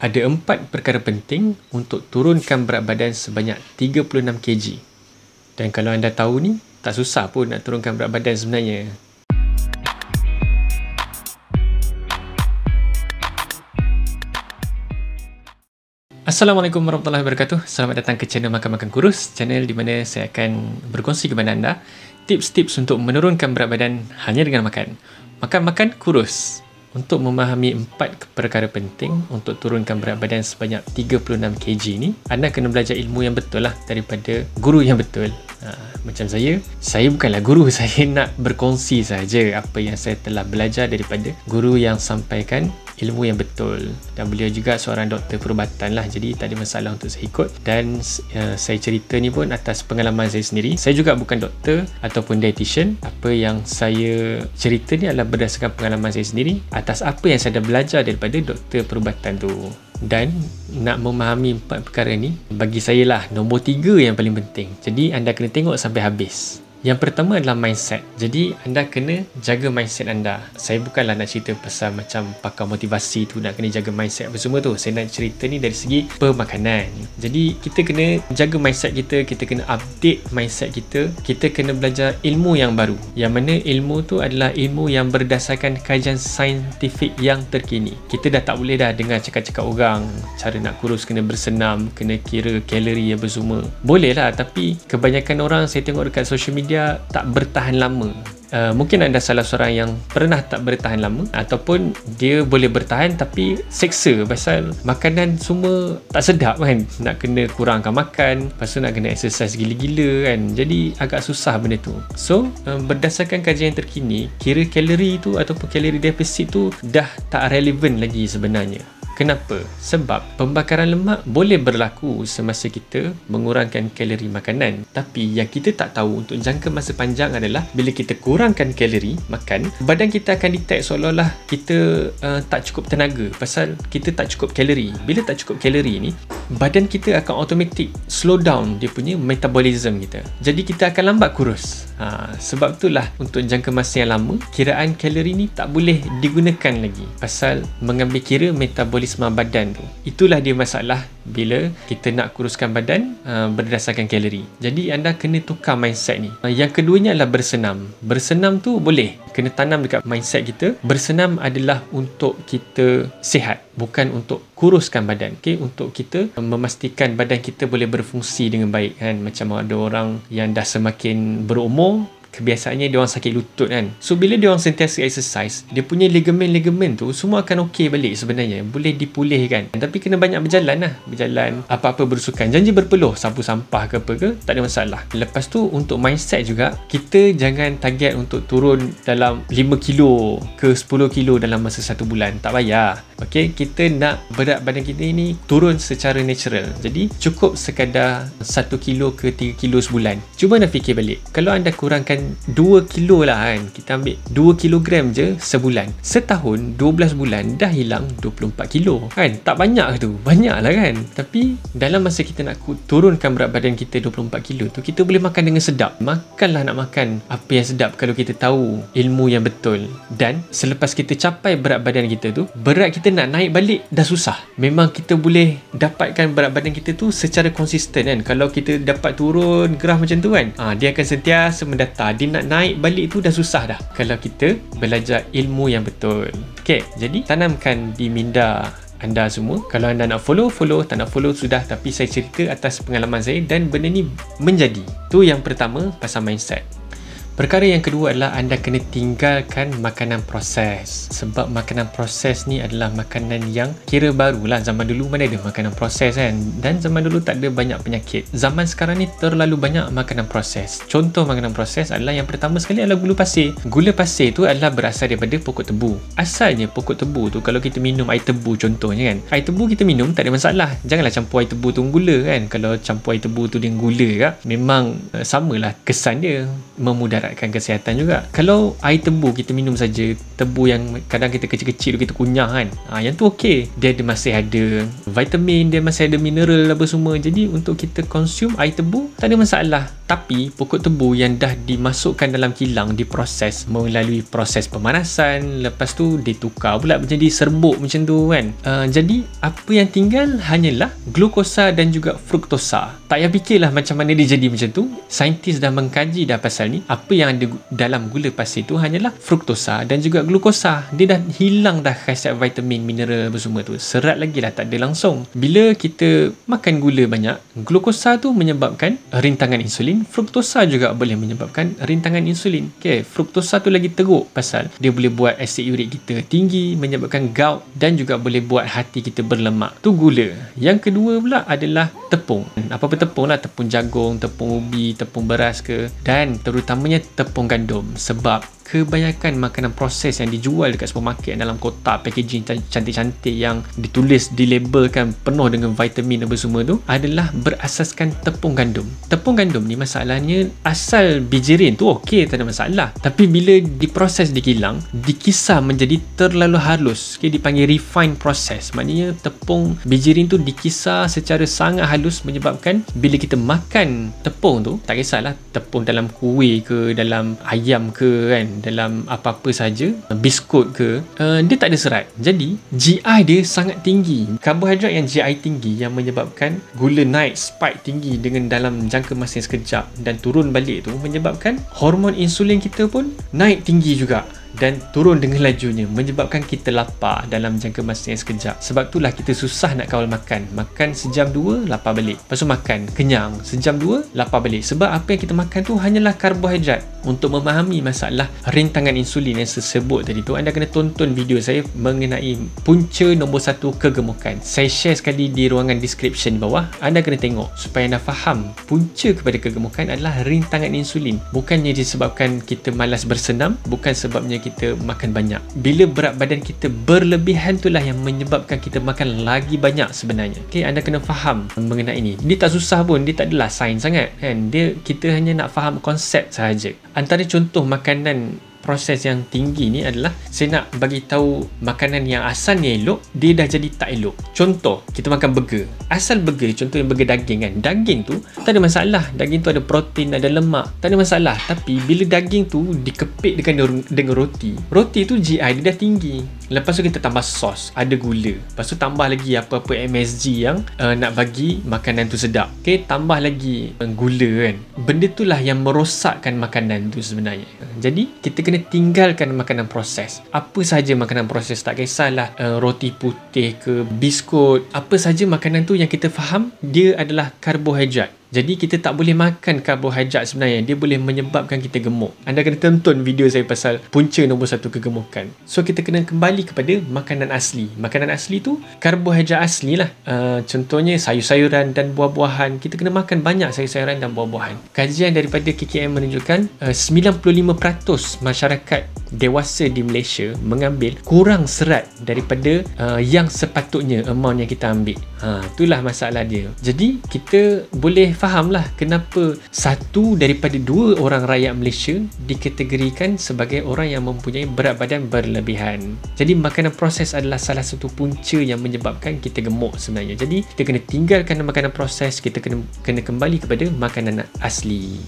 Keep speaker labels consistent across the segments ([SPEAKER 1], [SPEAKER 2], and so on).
[SPEAKER 1] Ada 4 perkara penting untuk turunkan berat badan sebanyak 36 kg. Dan kalau anda tahu ni, tak susah pun nak turunkan berat badan sebenarnya. Assalamualaikum warahmatullahi wabarakatuh. Selamat datang ke channel Makan-Makan Kurus, channel di mana saya akan berkongsi kepada anda tips-tips untuk menurunkan berat badan hanya dengan makan. Makan-makan kurus. Untuk memahami 4 perkara penting untuk turunkan berat badan sebanyak 36 kg ni, anda kena belajar ilmu yang betul lah daripada guru yang betul. Macam saya bukanlah guru, saya nak berkongsi saja apa yang saya telah belajar daripada guru yang sampaikan ilmu yang betul. Dan beliau juga seorang doktor perubatan lah, jadi tak ada masalah untuk saya ikut. Dan saya cerita ni pun atas pengalaman saya sendiri. Saya juga bukan doktor ataupun dietitian. Apa yang saya cerita ni adalah berdasarkan pengalaman saya sendiri atas apa yang saya dah belajar daripada doktor perubatan tu. Dan nak memahami 4 perkara ni, bagi saya lah nombor 3 yang paling penting. Jadi anda kena tengok sampai habis. Yang pertama adalah mindset. Jadi anda kena jaga mindset anda. Saya bukanlah nak cerita pasal macam pakar motivasi tu nak kena jaga mindset apa semua tu. Saya nak cerita ni dari segi pemakanan. Jadi kita kena jaga mindset kita, kita kena update mindset kita, kita kena belajar ilmu yang baru. Yang mana ilmu tu adalah ilmu yang berdasarkan kajian saintifik yang terkini. Kita dah tak boleh dah dengar cakap-cakap orang, cara nak kurus kena bersenam, kena kira kalori apa semua. Boleh lah, tapi kebanyakan orang saya tengok dekat social media tak bertahan lama. Mungkin anda salah seorang yang pernah tak bertahan lama, ataupun dia boleh bertahan tapi seksa pasal makanan semua tak sedap kan. Nak kena kurangkan makan, lepas tu nak kena exercise gila-gila kan. Jadi agak susah benda tu. So berdasarkan kajian terkini, kira kalori tu ataupun kalori defisit tu dah tak relevan lagi sebenarnya. Kenapa? Sebab pembakaran lemak boleh berlaku semasa kita mengurangkan kalori makanan. Tapi yang kita tak tahu untuk jangka masa panjang adalah bila kita kurangkan kalori makan, badan kita akan detect seolah-olah kita tak cukup tenaga pasal kita tak cukup kalori. Bila tak cukup kalori ni, badan kita akan automatic slow down dia punya metabolism kita. Jadi kita akan lambat kurus. Sebab itulah untuk jangka masa yang lama, kiraan kalori ni tak boleh digunakan lagi pasal mengambil kira metabolisme badan tu. Itulah dia masalah bila kita nak kuruskan badan berdasarkan kalori. Jadi anda kena tukar mindset ni. Yang keduanya adalah bersenam. Bersenam tu boleh kena tanam dekat mindset kita. Bersenam adalah untuk kita sihat, bukan untuk kuruskan badan. Okay? Untuk kita memastikan badan kita boleh berfungsi dengan baik kan. Macam ada orang yang dah semakin berumur, kebiasaannya dia orang sakit lutut kan. So bila dia orang sentiasa exercise, dia punya ligamen-ligamen tu semua akan okey balik sebenarnya. Boleh dipulihkan. Tapi kena banyak berjalan lah. Berjalan, apa-apa bersukan. Janji berpeluh, sapu sampah ke apa ke, tak ada masalah. Lepas tu untuk mindset juga, kita jangan target untuk turun dalam 5 kilo ke 10 kilo dalam masa 1 bulan. Tak payah. Okay, kita nak berat badan kita ni turun secara natural. Jadi cukup sekadar 1 kilo ke 3 kilo sebulan. Cuba anda fikir balik. Kalau anda kurangkan 2 kilo lah kan, kita ambil 2 kilogram je sebulan, setahun 12 bulan dah hilang 24 kilo kan. Tak banyak tu? Banyak lah kan. Tapi dalam masa kita nak turunkan berat badan kita 24 kilo tu, kita boleh makan dengan sedap. Makanlah nak makan apa yang sedap kalau kita tahu ilmu yang betul. Dan selepas kita capai berat badan kita tu, berat kita nak naik balik dah susah. Memang kita boleh dapatkan berat badan kita tu secara konsisten kan. Kalau kita dapat turun graf macam tu kan, dia akan sentiasa mendatar. Dia nak naik balik tu dah susah dah kalau kita belajar ilmu yang betul. Okay, jadi tanamkan di minda anda semua. Kalau anda nak follow, tak nak follow sudah. Tapi saya cerita atas pengalaman saya dan benda ni menjadi. Tu yang pertama pasal mindset. Perkara yang kedua adalah anda kena tinggalkan makanan proses. Sebab makanan proses ni adalah makanan yang kira barulah. Zaman dulu mana ada makanan proses kan. Dan zaman dulu tak ada banyak penyakit. Zaman sekarang ni terlalu banyak makanan proses. Contoh makanan proses adalah yang pertama sekali adalah gula pasir. Gula pasir tu adalah berasal daripada pokok tebu. Asalnya pokok tebu tu kalau kita minum air tebu contohnya kan, air tebu kita minum tak ada masalah. Janganlah campur air tebu tu dengan gula kan. Kalau campur air tebu tu dengan gula kan, memang samalah kesan dia, memudaratkan kesihatan juga. Kalau air tebu kita minum saja, tebu yang kadang kita kecil-kecil kita kunyah kan, yang tu okey. Dia masih ada vitamin, dia masih ada mineral apa semua. Jadi untuk kita consume air tebu tak ada masalah. Tapi pokok tebu yang dah dimasukkan dalam kilang, diproses melalui proses pemanasan, lepas tu ditukar pula menjadi serbuk macam tu kan. Jadi apa yang tinggal hanyalah glukosa dan juga fruktosa. Tak payah fikirlah macam mana dia jadi macam tu. Saintis dah mengkaji dah pasal ni. Apa yang ada dalam gula pasir tu hanyalah fruktosa dan juga glukosa. Dia dah hilang dah khasiat vitamin, mineral apa semua tu. Serat lagi lah tak ada langsung. Bila kita makan gula banyak, glukosa tu menyebabkan rintangan insulin. Fruktosa juga boleh menyebabkan rintangan insulin. Okay, fruktosa tu lagi teruk pasal dia boleh buat asid urik kita tinggi, menyebabkan gout dan juga boleh buat hati kita berlemak. Tu gula. Yang kedua pula adalah tepung. Apa-apa tepung lah, tepung jagung, tepung ubi, tepung beras ke, dan terutamanya tepung gandum. Sebab kebanyakan makanan proses yang dijual dekat supermarket dalam kotak packaging cantik-cantik yang ditulis, dilabelkan penuh dengan vitamin apa semua tu adalah berasaskan tepung gandum. Tepung gandum ni masalahnya asal bijirin tu okey, tak ada masalah. Tapi bila diproses di kilang, dikisar menjadi terlalu halus. Okay, dipanggil refined process. Maknanya tepung bijirin tu dikisar secara sangat halus menyebabkan bila kita makan tepung tu, tak kisahlah tepung dalam kuih ke, dalam ayam ke kan, dalam apa-apa saja, biskut ke, dia tak ada serat. Jadi GI dia sangat tinggi. Karbohidrat yang GI tinggi yang menyebabkan gula naik spike tinggi dengan dalam jangka masa yang sekejap dan turun balik tu menyebabkan hormon insulin kita pun naik tinggi juga dan turun dengan lajunya, menyebabkan kita lapar dalam jangka masa yang sekejap. Sebab itulah kita susah nak kawal makan. Makan sejam dua, lapar balik. Lepas tu makan, kenyang. Sejam dua, lapar balik. Sebab apa yang kita makan tu hanyalah karbohidrat. Untuk memahami masalah rintangan insulin yang saya sebut tadi tu, anda kena tonton video saya mengenai punca nombor 1 kegemukan. Saya share sekali di ruangan description bawah. Anda kena tengok supaya anda faham punca kepada kegemukan adalah rintangan insulin. Bukannya disebabkan kita malas bersenam, bukan sebabnya kita makan banyak. Bila berat badan kita berlebihan, itulah yang menyebabkan kita makan lagi banyak sebenarnya. Okay, anda kena faham mengenai ini. Dia tak susah pun, dia tak adalah sains sangat kan. Kita hanya nak faham konsep sahaja. Antara contoh makanan proses yang tinggi ni adalah saya nak bagi tahu makanan yang asalnya elok, dia dah jadi tak elok. Contoh, kita makan burger. Asal burger, contoh yang burger daging kan. Daging tu tak ada masalah. Daging tu ada protein, ada lemak. Tak ada masalah. Tapi bila daging tu dikepit dengan roti. Roti tu GI dia dah tinggi. Lepas tu kita tambah sos, ada gula. Lepas tu tambah lagi apa-apa MSG yang nak bagi makanan tu sedap. Okay, tambah lagi gula kan. Benda tu lah yang merosakkan makanan tu sebenarnya. Jadi kita kena tinggalkan makanan proses. Apa sahaja makanan proses, tak kisahlah roti putih ke, biskut, apa sahaja makanan tu yang kita faham dia adalah karbohidrat. Jadi kita tak boleh makan karbohidrat sebenarnya. Dia boleh menyebabkan kita gemuk. Anda kena tonton video saya pasal punca nombor 1 kegemukan. So kita kena kembali kepada makanan asli. Makanan asli tu karbohidrat asli lah. Contohnya sayur-sayuran dan buah-buahan. Kita kena makan banyak sayur-sayuran dan buah-buahan. Kajian daripada KKM menunjukkan 95% masyarakat dewasa di Malaysia mengambil kurang serat daripada yang sepatutnya, amount yang kita ambil. Itulah masalah dia. Jadi kita boleh fahamlah kenapa 1 daripada 2 orang rakyat Malaysia dikategorikan sebagai orang yang mempunyai berat badan berlebihan. Jadi makanan proses adalah salah satu punca yang menyebabkan kita gemuk sebenarnya. Jadi kita kena tinggalkan makanan proses, kita kena kembali kepada makanan asli.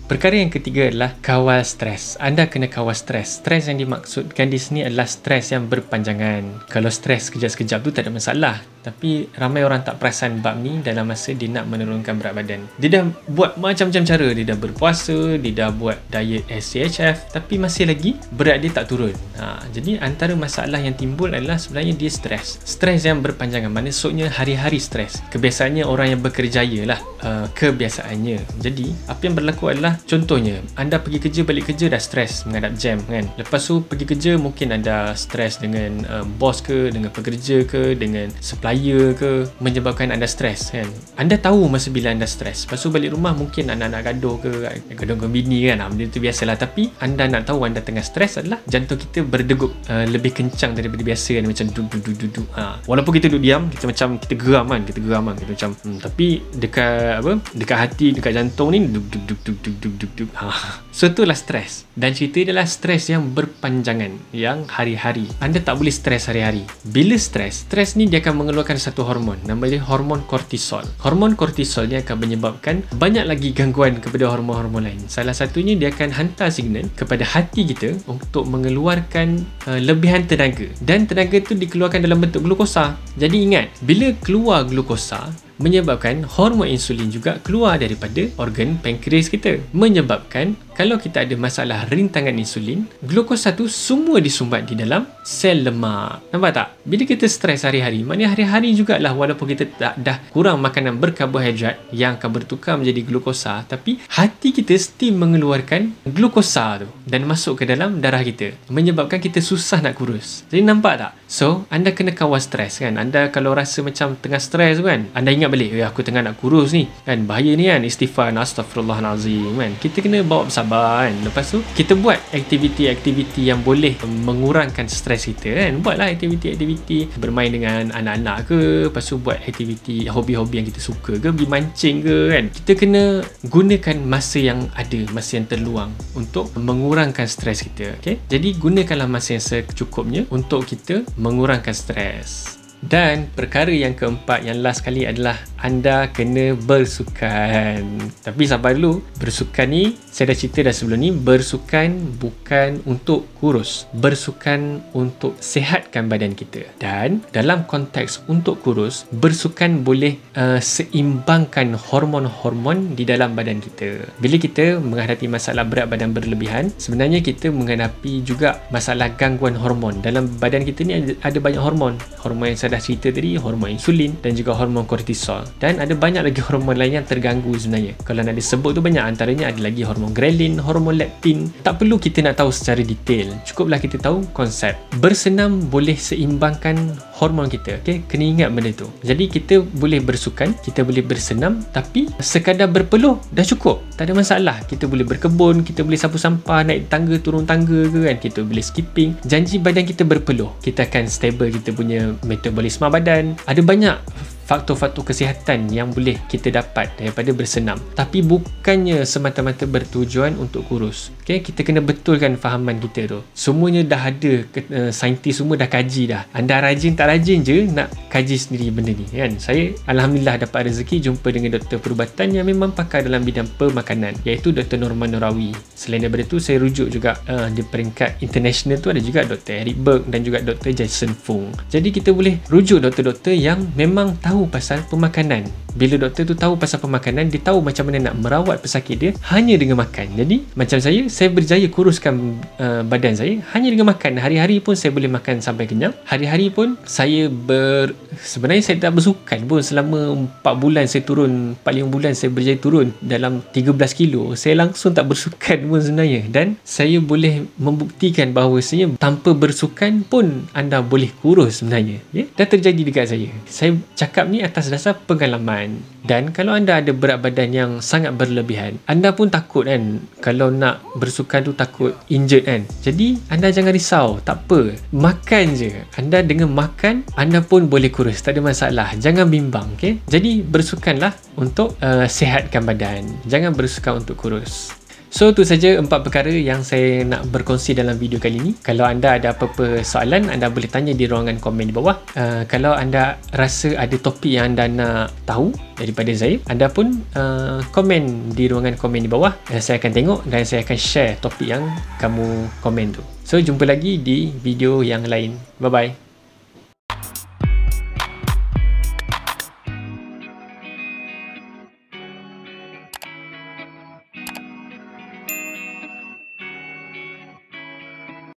[SPEAKER 1] Perkara yang ketiga adalah kawal stres. Anda kena kawal stres. Stres yang dimaksudkan di sini adalah stres yang berpanjangan. Kalau stres sekejap-sekejap tu tak ada masalah. Tapi ramai orang tak perasan bab ni dalam masa dia nak menurunkan berat badan. Dia dah buat macam-macam cara. Dia dah berpuasa, dia dah buat diet SCHF, tapi masih lagi berat dia tak turun. Jadi antara masalah yang timbul adalah sebenarnya dia stres. Stres yang berpanjangan, maksudnya hari-hari stres. Kebiasaannya orang yang berkerjaya lah. Kebiasaannya. Jadi apa yang berlaku adalah, contohnya anda pergi kerja, balik kerja dah stres menghadap jam kan. Lepas tu pergi kerja mungkin anda stres dengan bos ke, dengan pekerja ke, dengan supplier ke, menyebabkan anda stres kan. Anda tahu masa bila anda stres. Lepas tu balik rumah mungkin anak-anak gaduh ke, gaduh dengan bini kan. Benda tu biasalah. Tapi anda nak tahu anda tengah stres adalah jantung kita berdegup lebih kencang daripada biasa kan. Macam duduk. Walaupun kita duduk diam, kita macam kita geram kan. Kita macam tapi dekat hati, dekat jantung ni duk. So itulah stres. Dan cerita adalah stres yang berpanjangan, yang hari-hari. Anda tak boleh stres hari-hari. Bila stres ni dia akan mengeluarkan dikeluarkan satu hormon, nama dia hormon kortisol. Hormon kortisol ni akan menyebabkan banyak lagi gangguan kepada hormon-hormon lain. Salah satunya dia akan hantar signal kepada hati kita untuk mengeluarkan lebihan tenaga, dan tenaga tu dikeluarkan dalam bentuk glukosa. Jadi ingat, bila keluar glukosa menyebabkan hormon insulin juga keluar daripada organ pankreas kita, menyebabkan kalau kita ada masalah rintangan insulin, glukosa tu semua disumbat di dalam sel lemak. Nampak tak? Bila kita stres hari-hari, maknanya hari-hari jugalah walaupun kita dah kurang makanan berkarbohidrat yang akan bertukar menjadi glukosa, tapi hati kita still mengeluarkan glukosa tu dan masuk ke dalam darah kita, menyebabkan kita susah nak kurus. Jadi nampak tak? So, anda kena kawal stres kan? Anda kalau rasa macam tengah stres kan, anda ingat balik, aku tengah nak kurus ni kan, bahaya ni kan, istighfar, astaghfirullahalazim kan. Kita kena bawa bersabar kan. Lepas tu kita buat aktiviti-aktiviti yang boleh mengurangkan stres kita kan. Buatlah aktiviti-aktiviti, bermain dengan anak-anak ke, lepas tu buat aktiviti hobi-hobi yang kita suka ke, pergi mancing ke kan. Kita kena gunakan masa yang ada, masa yang terluang untuk mengurangkan stres kita. Okay? Jadi gunakanlah masa yang secukupnya untuk kita mengurangkan stres. Dan perkara yang keempat, yang last kali adalah anda kena bersukan. Tapi sabar dulu, bersukan ni saya dah cerita dah sebelum ni, bersukan bukan untuk kurus, bersukan untuk sihatkan badan kita. Dan dalam konteks untuk kurus, bersukan boleh seimbangkan hormon-hormon di dalam badan kita. Bila kita menghadapi masalah berat badan berlebihan, sebenarnya kita menghadapi juga masalah gangguan hormon. Dalam badan kita ni ada banyak hormon. Hormon yang saya dah cerita tadi, hormon insulin dan juga hormon kortisol, dan ada banyak lagi hormon lain yang terganggu sebenarnya. Kalau nak disebut tu banyak, antaranya ada lagi hormon ghrelin, hormon leptin. Tak perlu kita nak tahu secara detail, cukuplah kita tahu konsep. Bersenam boleh seimbangkan hormon kita. Okay? Kena ingat benda tu. Jadi kita boleh bersukan, kita boleh bersenam, tapi sekadar berpeluh dah cukup, tak ada masalah. Kita boleh berkebun, kita boleh sapu sampah, naik tangga, turun tangga ke kan, kita boleh skipping. Janji badan kita berpeluh, kita akan stable kita punya metabolisme badan. Ada banyak faktor-faktor kesihatan yang boleh kita dapat daripada bersenam, tapi bukannya semata-mata bertujuan untuk kurus. Okay? Kita kena betulkan fahaman kita tu. Semuanya dah ada, saintis semua dah kaji dah. Anda rajin tak rajin je nak kaji sendiri benda ni kan. Saya Alhamdulillah dapat rezeki jumpa dengan doktor perubatan yang memang pakar dalam bidang pemakanan, iaitu Dr. Norman Norawi. Selain daripada tu, saya rujuk juga di peringkat international tu ada juga Dr. Eric Berg dan juga Dr. Jason Fung. Jadi kita boleh rujuk doktor-doktor yang memang tahu pasal pemakanan. Bila doktor tu tahu pasal pemakanan, dia tahu macam mana nak merawat pesakit dia hanya dengan makan. Jadi macam saya berjaya kuruskan badan saya hanya dengan makan. Hari-hari pun saya boleh makan sampai kenyang. Hari-hari pun saya sebenarnya saya tak bersukan pun. Selama 4 bulan saya turun, 4-5 bulan saya berjaya turun dalam 13 kilo. Saya langsung tak bersukan pun sebenarnya, dan saya boleh membuktikan bahawasanya tanpa bersukan pun anda boleh kurus sebenarnya. Ya? Dah terjadi dekat saya. Saya cakap ni atas dasar pengalaman. Dan kalau anda ada berat badan yang sangat berlebihan, anda pun takut kan, kalau nak bersukan tu takut injured kan. Jadi anda jangan risau, tak apa, makan je. Anda dengan makan anda pun boleh kurus, tak ada masalah. Jangan bimbang. Okay? Jadi bersukanlah untuk sihatkan badan, jangan bersukan untuk kurus. So, itu saja 4 perkara yang saya nak berkongsi dalam video kali ini. Kalau anda ada apa-apa soalan, anda boleh tanya di ruangan komen di bawah. Kalau anda rasa ada topik yang anda nak tahu daripada saya, anda pun komen di ruangan komen di bawah. Saya akan tengok dan saya akan share topik yang kamu komen tu. So, jumpa lagi di video yang lain. Bye-bye.